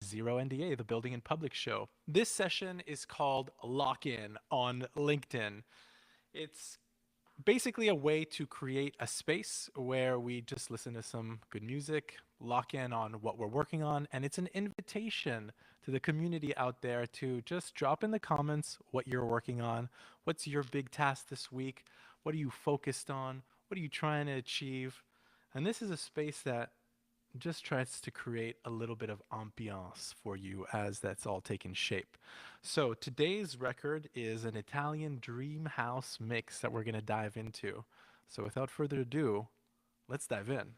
Zero NDA, the Building in Public show. This session is called Lock In on LinkedIn. It's basically a way to create a space where we just listen to some good music, lock in on what we're working on, and it's an invitation to the community out there to just drop in the comments what you're working on, what's your big task this week, what are you focused on, what are you trying to achieve. And this is a space that just tries to create a little bit of ambiance for you as that's all taking shape. So today's record is an Italian dream house mix that we're going to dive into. So without further ado, let's dive in.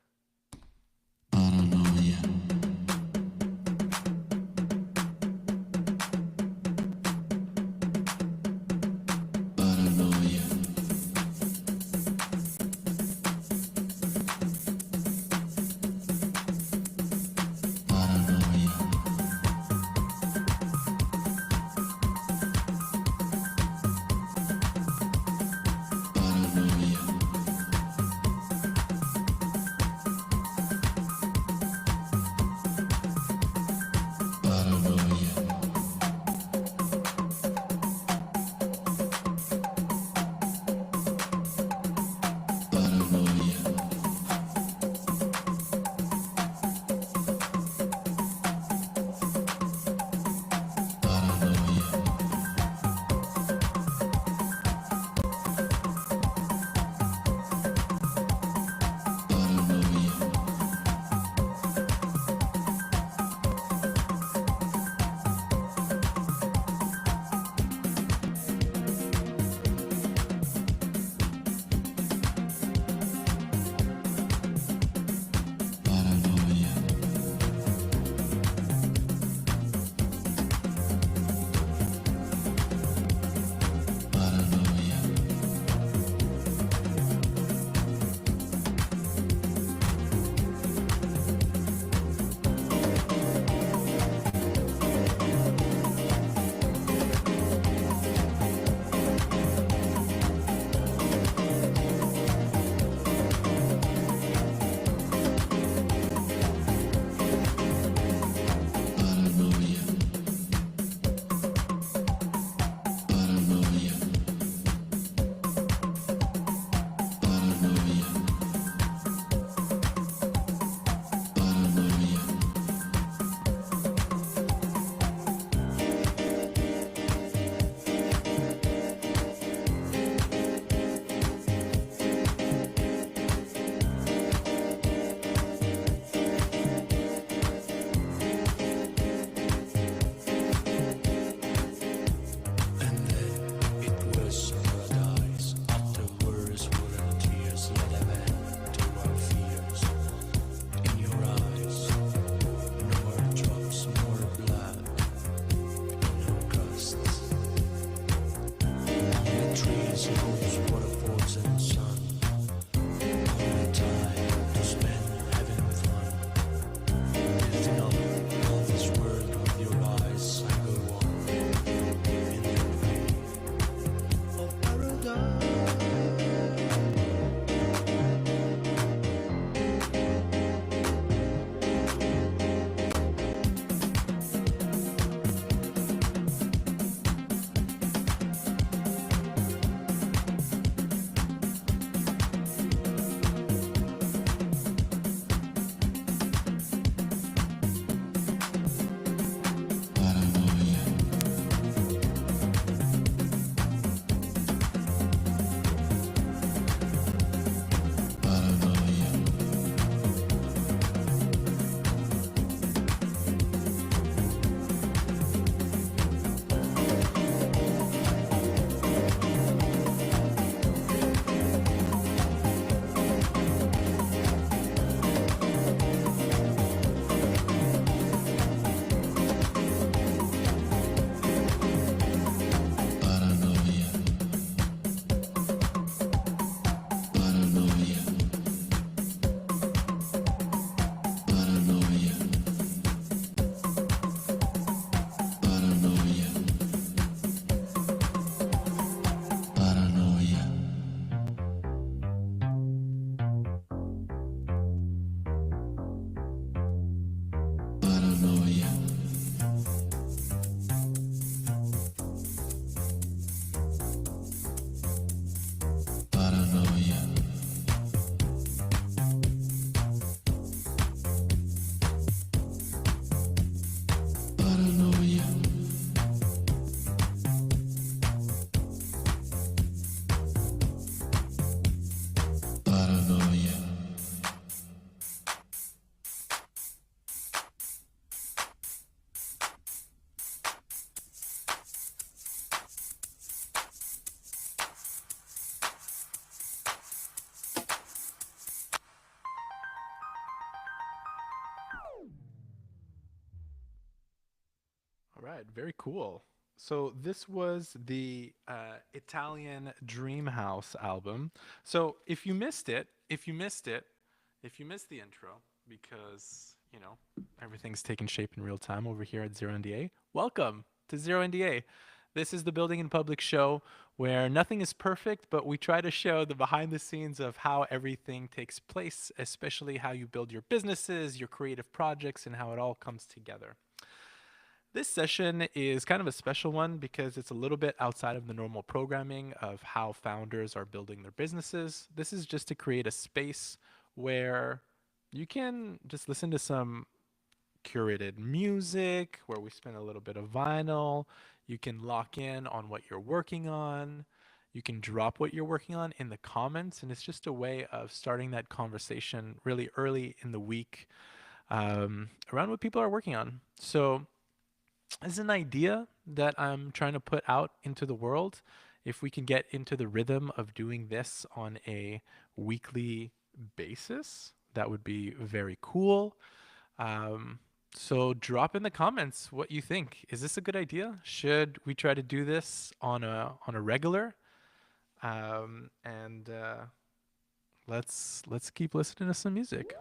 All right, very cool. So this was the Italian Dream House album. So if you missed the intro, because everything's taking shape in real time over here at Zero NDA, welcome to Zero NDA. This is the Building in Public show where nothing is perfect, but we try to show the behind the scenes of how everything takes place, especially how you build your businesses, your creative projects, and how it all comes together. This session is kind of a special one because it's a little bit outside of the normal programming of how founders are building their businesses. This is just to create a space where you can just listen to some curated music, where we spin a little bit of vinyl. You can lock in on what you're working on. You can drop what you're working on in the comments, and it's just a way of starting that conversation really early in the week around what people are working on. So, as an idea that I'm trying to put out into the world, if we can get into the rhythm of doing this on a weekly basis, that would be very cool. Um, so drop in the comments what you think. Is this a good idea? Should we try to do this on a regular? And let's keep listening to some music.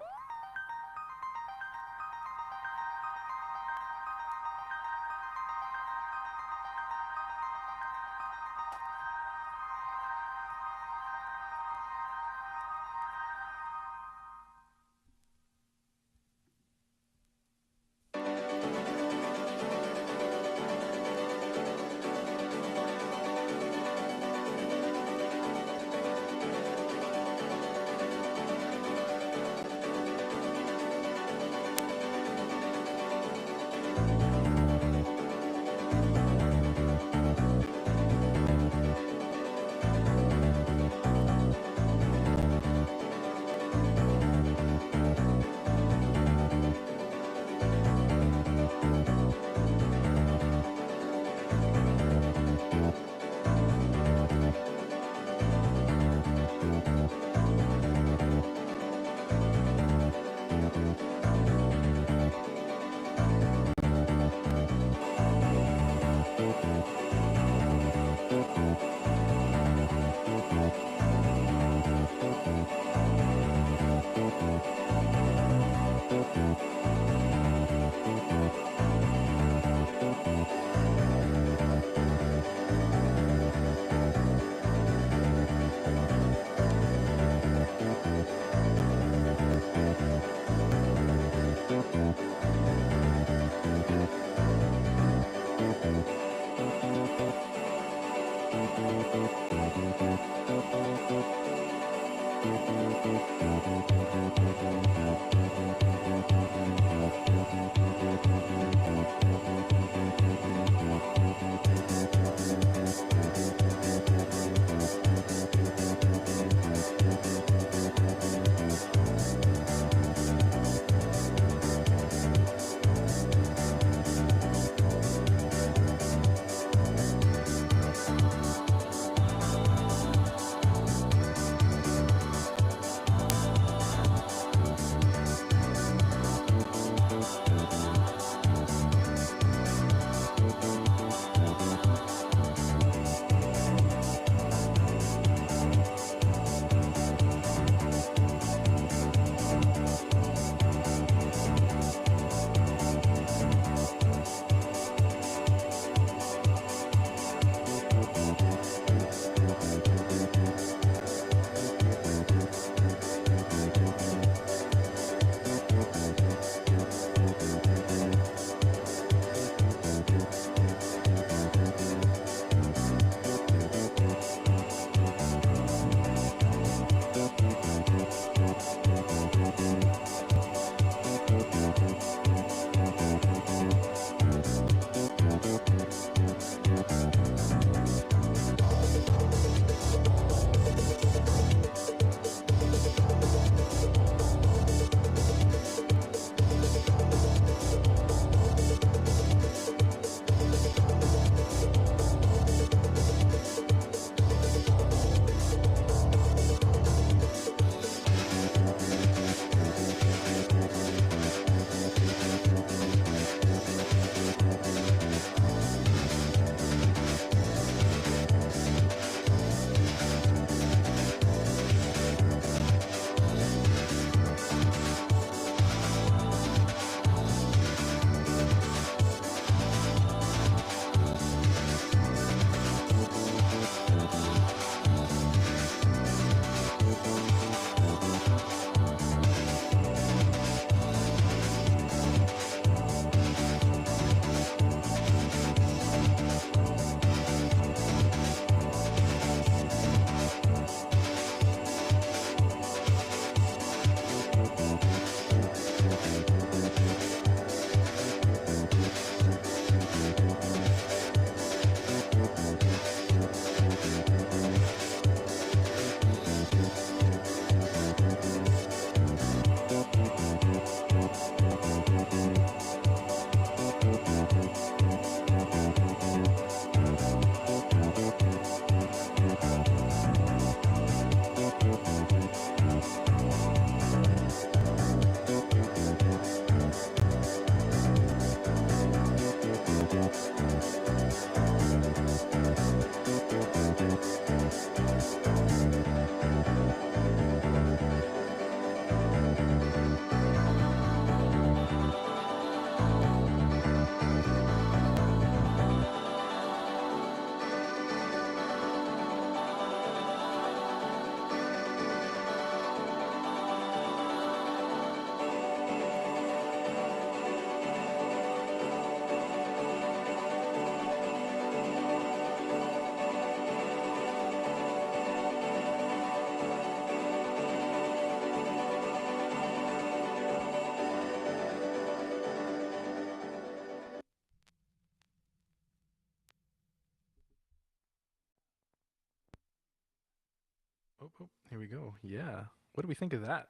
Oh, here we go. Yeah. What do we think of that?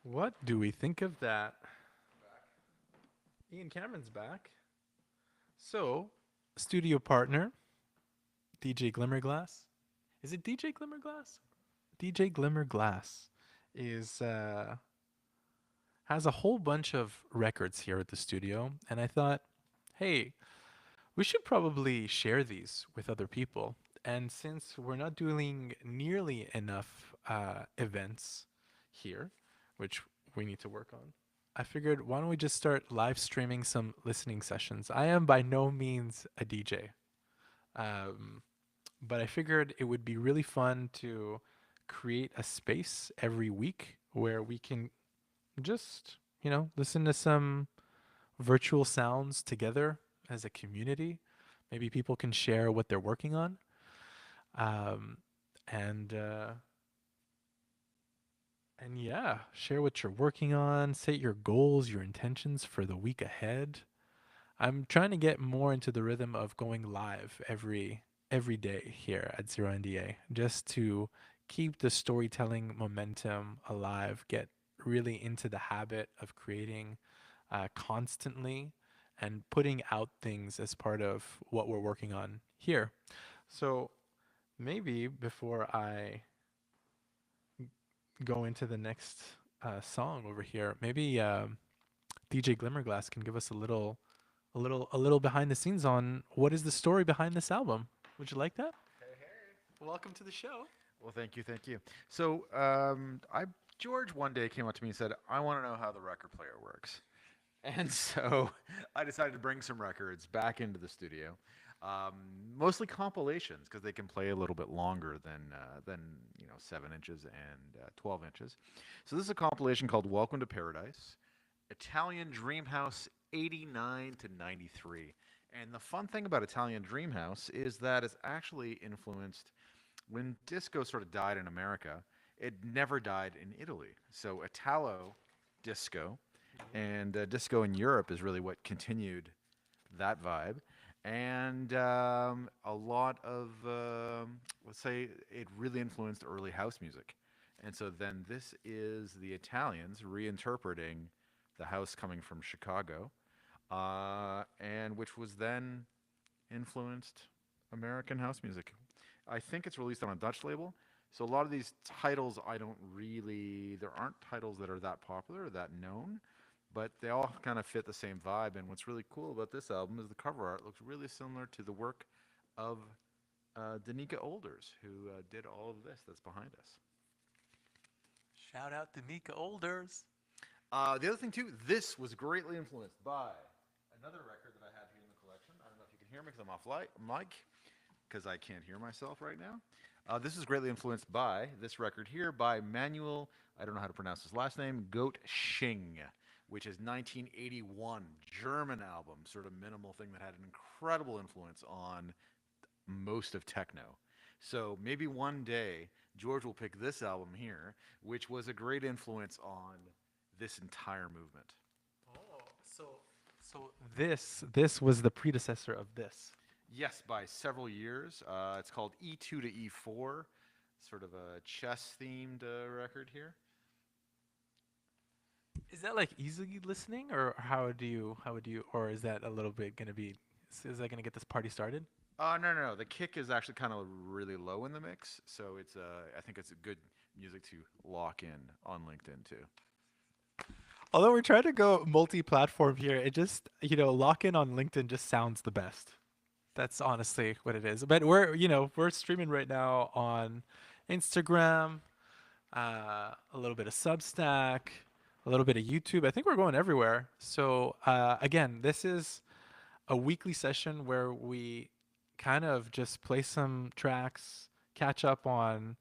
What do we think of that? Ian Cameron's back. So, studio partner, DJ Glimmerglass. Is it DJ Glimmerglass? DJ Glimmerglass is has a whole bunch of records here at the studio, and I thought, hey, we should probably share these with other people. And since we're not doing nearly enough events here, which we need to work on, I figured why don't we just start live streaming some listening sessions? I am by no means a DJ, um, but I figured it would be really fun to create a space every week where we can just, listen to some virtual sounds together as a community. Maybe people can share what they're working on, um, and uh, and yeah, share what you're working on. Set your goals, your intentions for the week ahead. I'm trying to get more into the rhythm of going live every day here at Zero NDA, just to keep the storytelling momentum alive. Get really into the habit of creating constantly and putting out things as part of what we're working on here. So maybe before I go into the next song over here, maybe DJ Glimmerglass can give us a little behind the scenes on what is the story behind this album. Would you like that? Hey, hey. Welcome to the show. Well, thank you, thank you. So, I George one day came up to me and said, "I want to know how the record player works." And so I decided to bring some records back into the studio, um, mostly compilations because they can play a little bit longer than 7 inches and 12 inches. So this is a compilation called "Welcome to Paradise," Italian Dreamhouse '89 to '93. And the fun thing about Italian Dreamhouse is that it's actually influenced when disco sort of died in America, it never died in Italy. So Italo disco and disco in Europe is really what continued that vibe. And a lot of, let's say, it really influenced early house music. And so then this is the Italians reinterpreting the house coming from Chicago, and which was then influenced American house music. I think it's released on a Dutch label. So a lot of these titles, I don't really. There aren't titles that are that popular or that known, but they all kind of fit the same vibe. And what's really cool about this album is the cover art looks really similar to the work of Danica Olders, who did all of this that's behind us. Shout out to Nika Olders. The other thing too, this was greatly influenced by another record that I have here in the collection. I don't know if you can hear me because I'm off mic, because I can't hear myself right now. This is greatly influenced by this record here by Manuel, I don't know how to pronounce his last name, Goat Shing, which is 1981, German album, sort of minimal thing that had an incredible influence on most of techno. So maybe one day George will pick this album here, which was a great influence on this entire movement. Oh, so this was the predecessor of this. Yes, by several years. It's called E2 to E4, sort of a chess themed record here. Is that like easily listening, or how would you, or is that a little bit gonna be? Is that gonna get this party started? No, no, no. The kick is actually kind of really low in the mix, so I think it's a good music to lock in on LinkedIn too. Although we're trying to go multi-platform here, it just lock in on LinkedIn just sounds the best. That's honestly what it is. But we're streaming right now on Instagram, a little bit of Substack, a little bit of YouTube. I think we're going everywhere. So again, this is a weekly session where we kind of just play some tracks, catch up on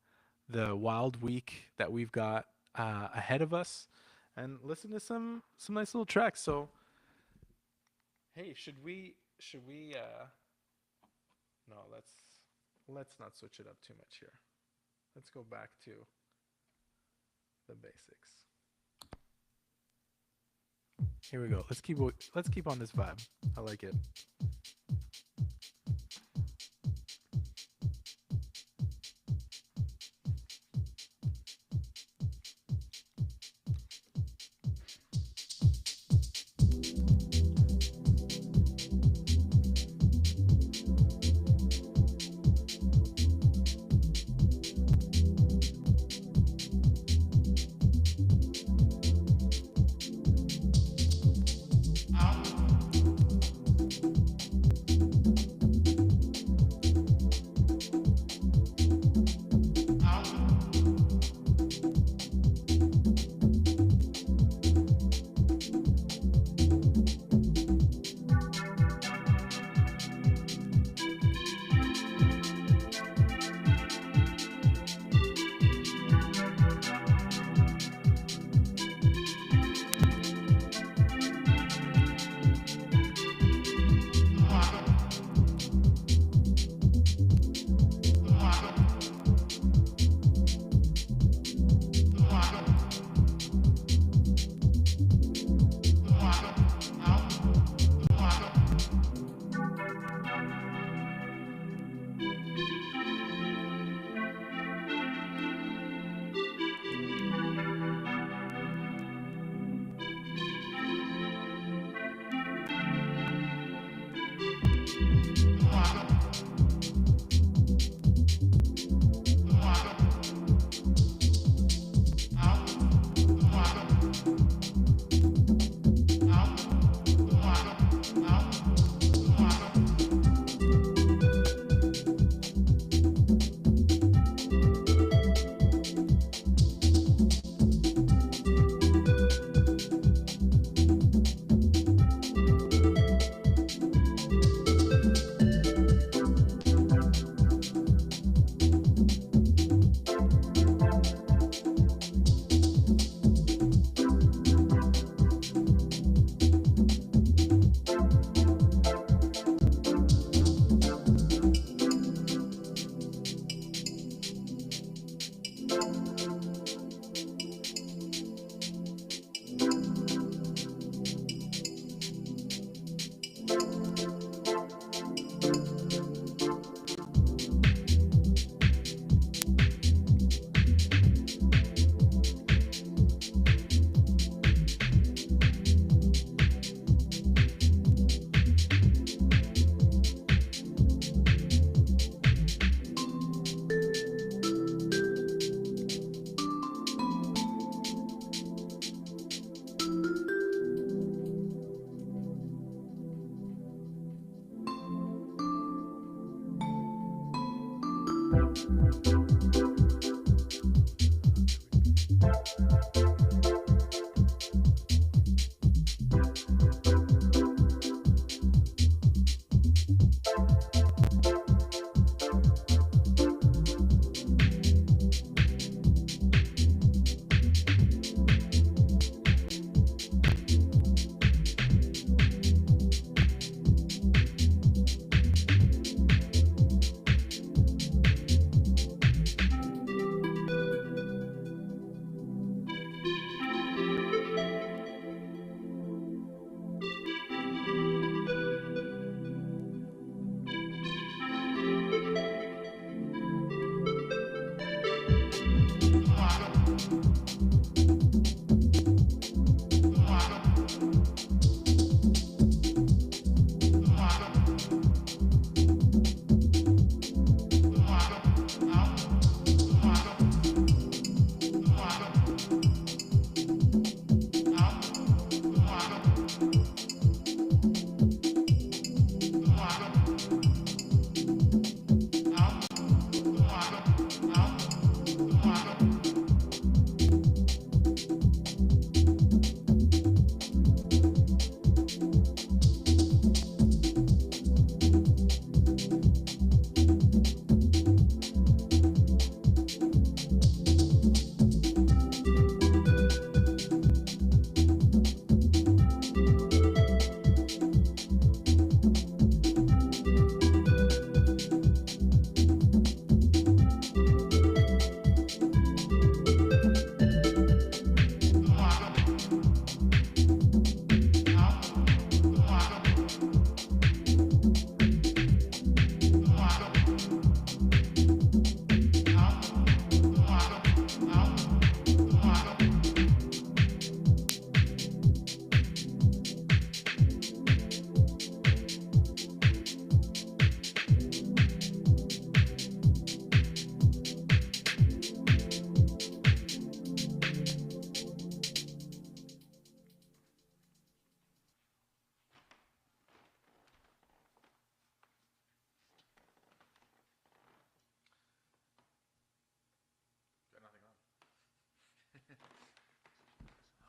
the wild week that we've got ahead of us, and listen to some nice little tracks. So hey, should we no, let's not switch it up too much here. Let's go back to the basics. Here we go. Let's keep on this vibe. I like it.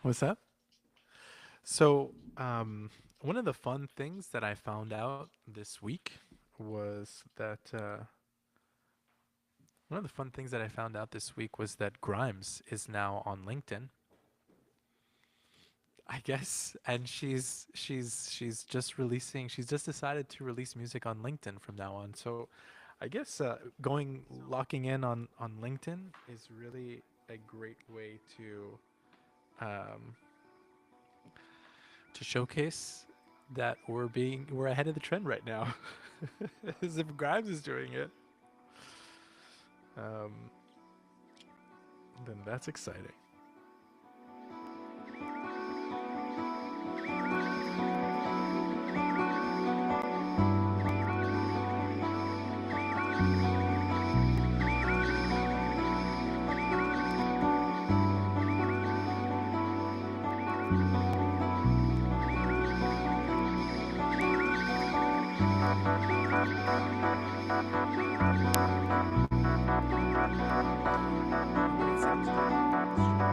What's that? So, one of the fun things that I found out this week was that one of the fun things that I found out this week was that Grimes is now on LinkedIn, I guess, and she's just releasing. She's just decided to release music on LinkedIn from now on. So, I guess going locking in on LinkedIn is really a great way um, to showcase that we're ahead of the trend right now. As if Grimes is doing it, um, then that's exciting. Wait, sounds good.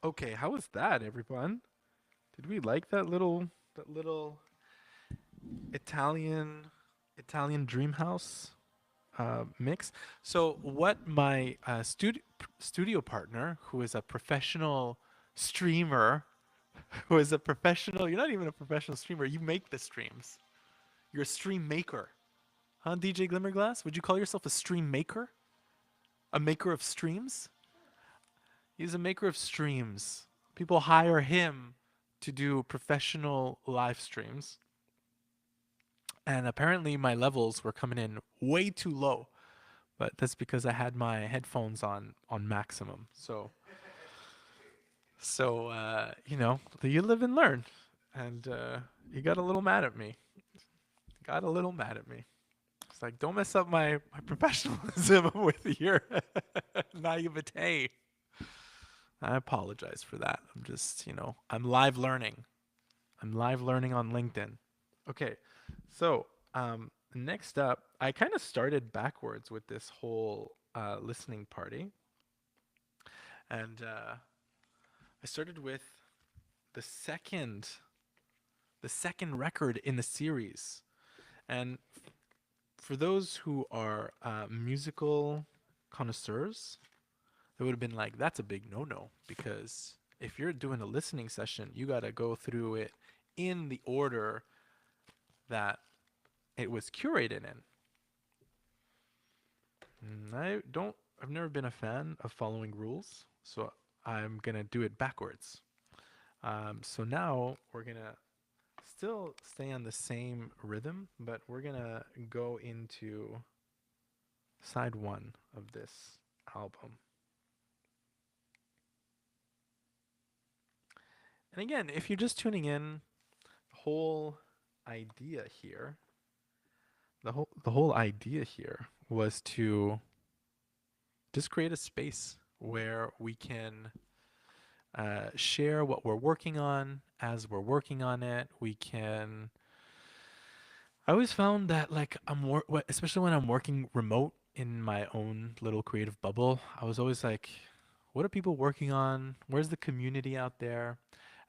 Okay, how was that, everyone? Did we like that little Italian Italian dream house mix? So what my studio partner, who is a professional streamer, who is a professional, you're not even a professional streamer, you make the streams. You're a stream maker. Huh, DJ Glimmerglass? Would you call yourself a stream maker? A maker of streams? He's a maker of streams. People hire him to do professional live streams. And apparently my levels were coming in way too low. But that's because I had my headphones on maximum. So you know, you live and learn. And he got a little mad at me. Got a little mad at me. It's like, don't mess up my professionalism with your naivete. I apologize for that. I'm just, you know, I'm live learning. I'm live learning on LinkedIn. Okay, so next up, I kind of started backwards with this whole listening party. And I started with the second the second record in the series. And for those who are musical connoisseurs, it would have been like, that's a big no-no, because if you're doing a listening session, you got to go through it in the order that it was curated in. I've never been a fan of following rules, so I'm gonna do it backwards. So now we're gonna still stay on the same rhythm, but we're gonna go into side one of this album. And again, if you're just tuning in, the whole idea here, the whole idea here was to just create a space where we can share what we're working on as we're working on it. We can I always found that like especially when I'm working remote in my own little creative bubble, I was always like, what are people working on? Where's the community out there?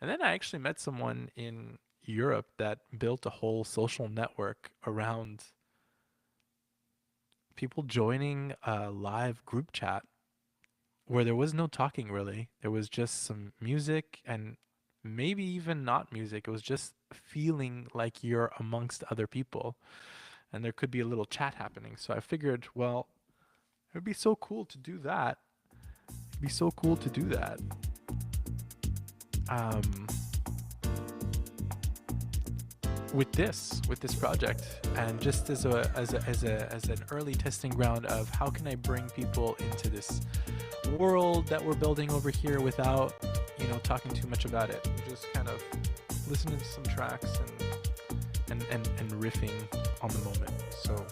And then I actually met someone in Europe that built a whole social network around people joining a live group chat where there was no talking really. There was just some music and maybe even not music. It was just feeling like you're amongst other people and there could be a little chat happening. So I figured, well, it would be so cool to do that. It'd be so cool to do that. Um, with this project, and just as an early testing ground of how can I bring people into this world that we're building over here without talking too much about it. We're just kind of listening to some tracks and riffing on the moment. So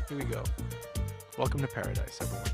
here we go. Welcome to paradise, everyone.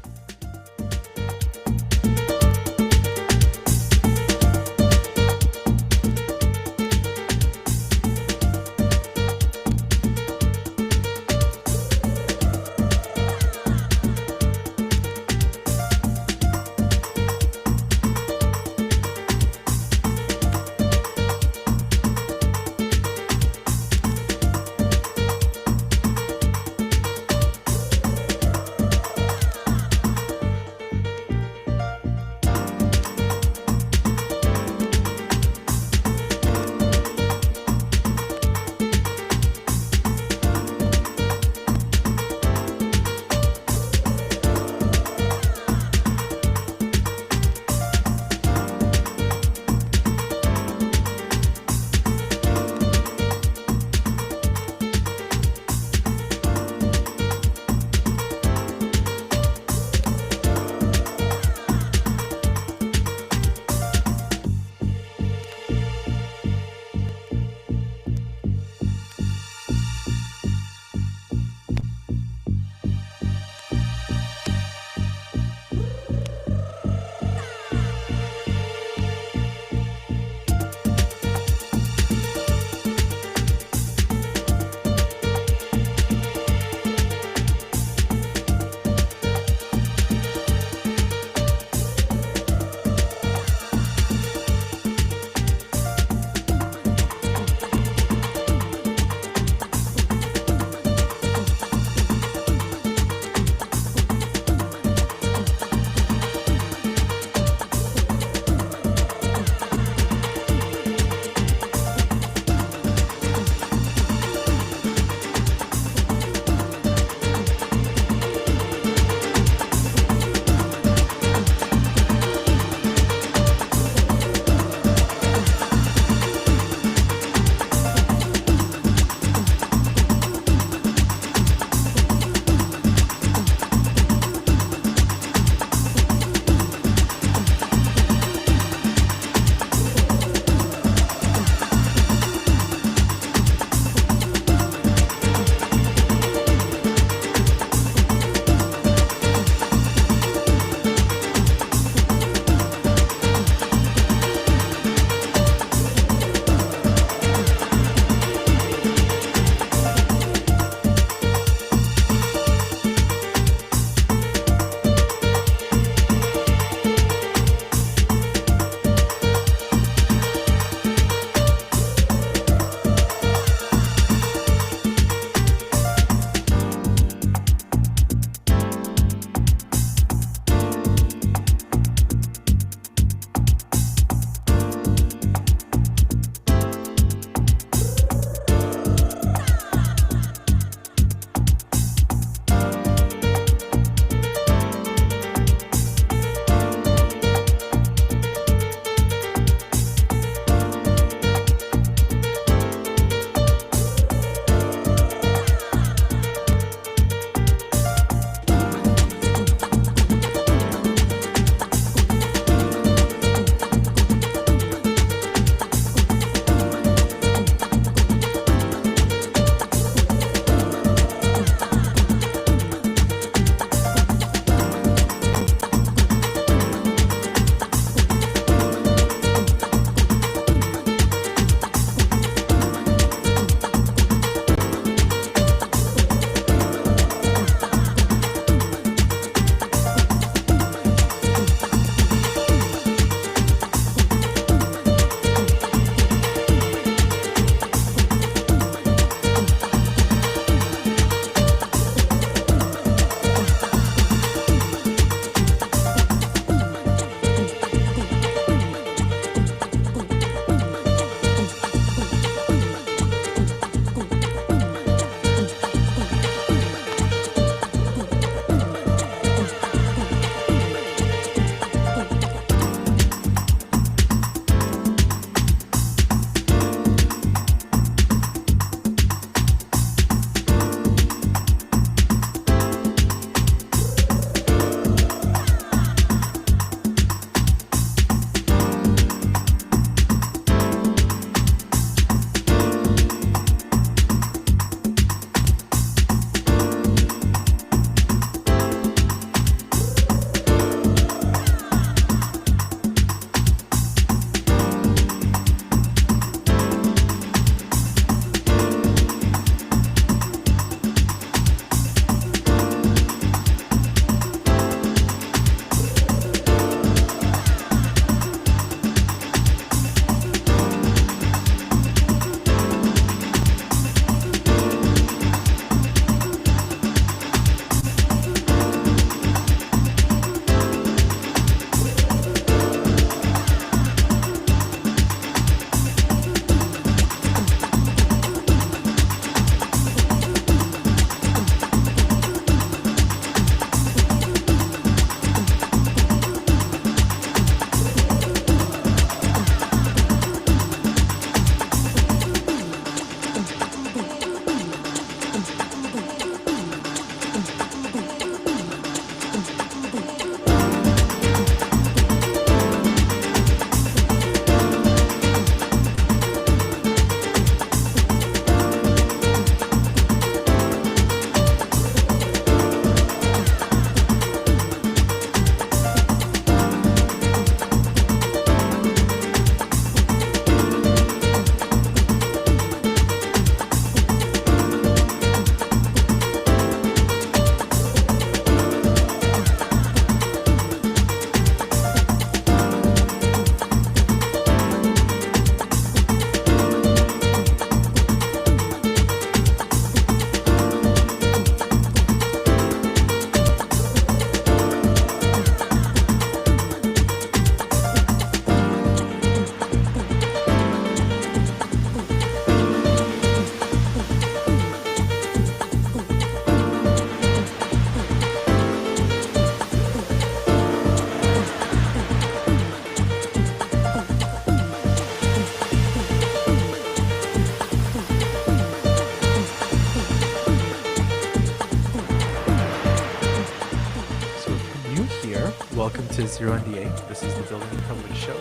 welcome to Zero NDA. This is the Building in Public show.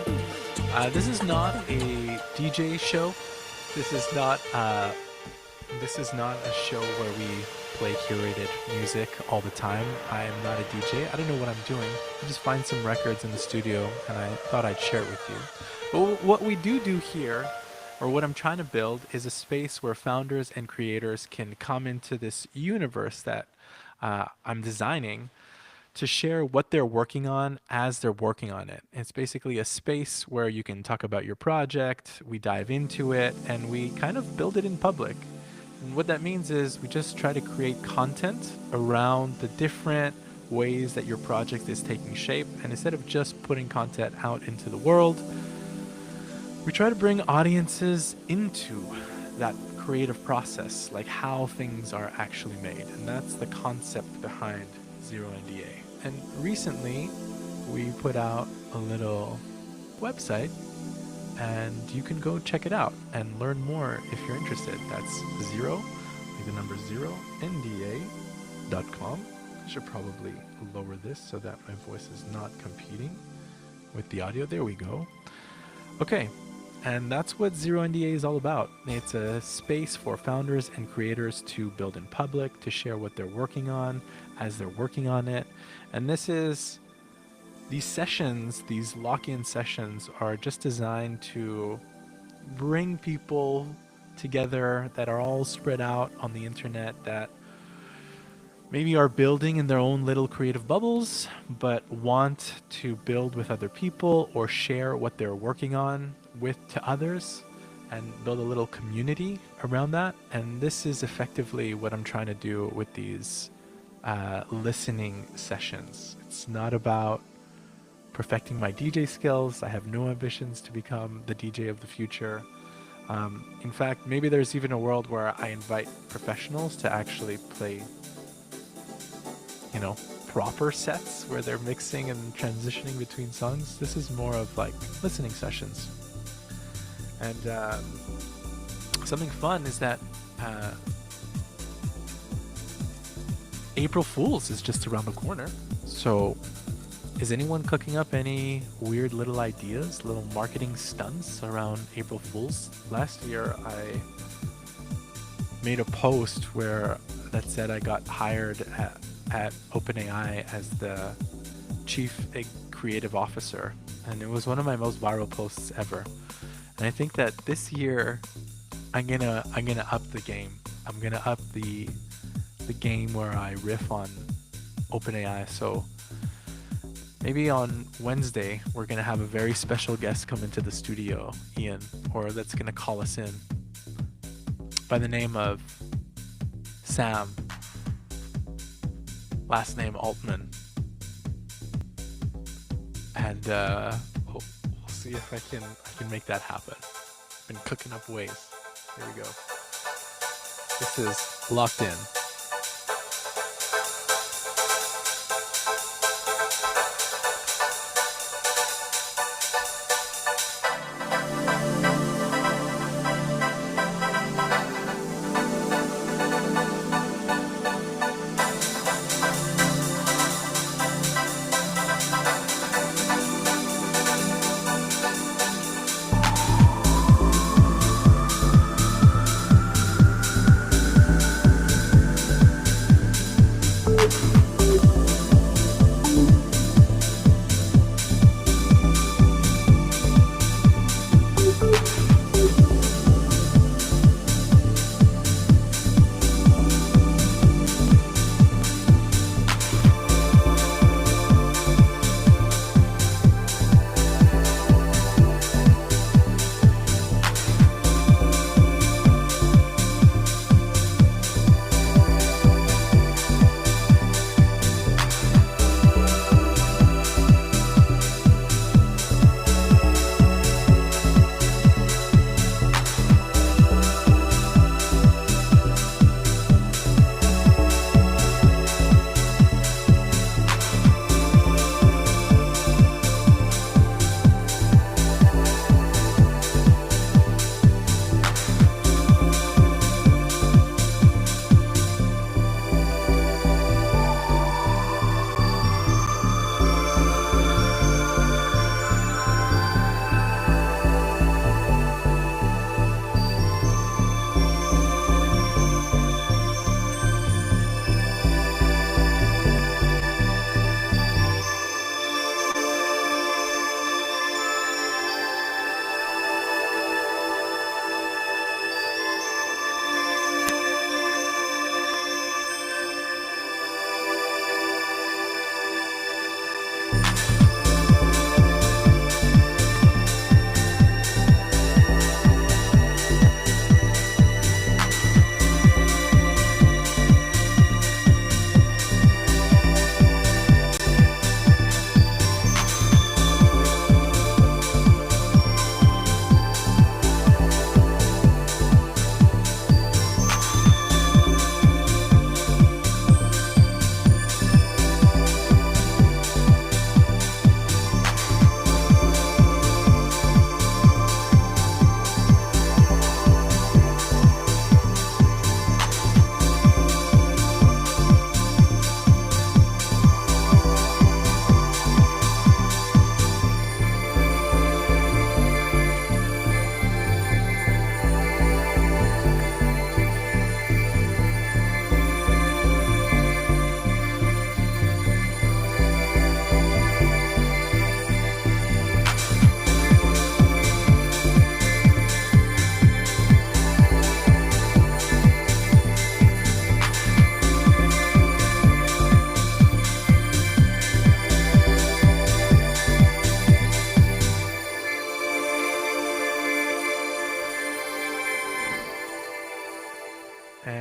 This is not a DJ show. This is not a show where we play curated music all the time. I am not a DJ. I don't know what I'm doing. I just find some records in the studio, and I thought I'd share it with you. But what we do here, or what I'm trying to build, is a space where founders and creators can come into this universe that I'm designing to share what they're working on as they're working on it. It's basically a space where you can talk about your project, we dive into it, and we kind of build it in public. And what that means is we just try to create content around the different ways that your project is taking shape. And instead of just putting content out into the world, we try to bring audiences into that creative process, like how things are actually made. And that's the concept behind Zero NDA. And recently, we put out a little website, and you can go check it out and learn more if you're interested. That's NDA.com. I should probably lower this so that my voice is not competing with the audio. There we go. Okay, and that's what Zero NDA is all about. It's a space for founders and creators to build in public, to share what they're working on as they're working on it. And these sessions, these lock-in sessions, are just designed to bring people together that are all spread out on the internet, that maybe are building in their own little creative bubbles, but want to build with other people or share what they're working on to others and build a little community around that. And this is effectively what I'm trying to do with these listening sessions. It's not about perfecting my DJ skills. I have no ambitions to become the DJ of the future. In fact, maybe there's even a world where I invite professionals to actually play, proper sets where they're mixing and transitioning between songs. This is more of like listening sessions. And something fun is that April Fool's is just around the corner. So is anyone cooking up any weird little ideas, little marketing stunts around April Fool's? Last year, I made a post that said I got hired at OpenAI as the chief creative officer. And it was one of my most viral posts ever. And I think that this year, I'm gonna up the game. I'm gonna up the game where I riff on OpenAI. So maybe on Wednesday, we're going to have a very special guest come into the studio, Ian, or that's going to call us in, by the name of Sam, last name Altman. And we'll see if I can make that happen. Been cooking up ways. Here we go. This is Locked In.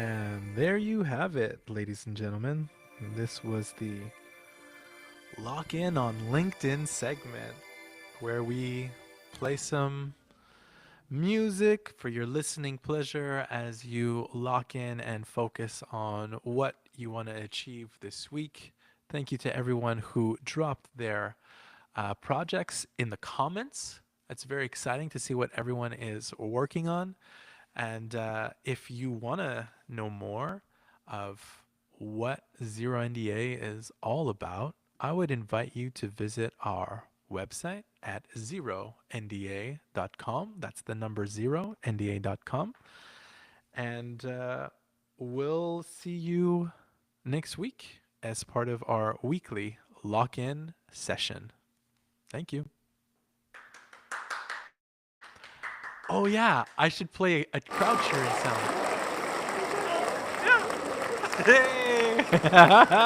And there you have it, ladies and gentlemen. This was the Lock In on LinkedIn segment where we play some music for your listening pleasure as you lock in and focus on what you want to achieve this week. Thank you to everyone who dropped their projects in the comments. It's very exciting to see what everyone is working on. And if you want to know more of what Zero NDA is all about, I would invite you to visit our website at zerondA.com. That's the number 0nda.com. And we'll see you next week as part of our weekly lock in session. Thank you. Oh, yeah, I should play a crowd cheering sound. Yeah. Hey!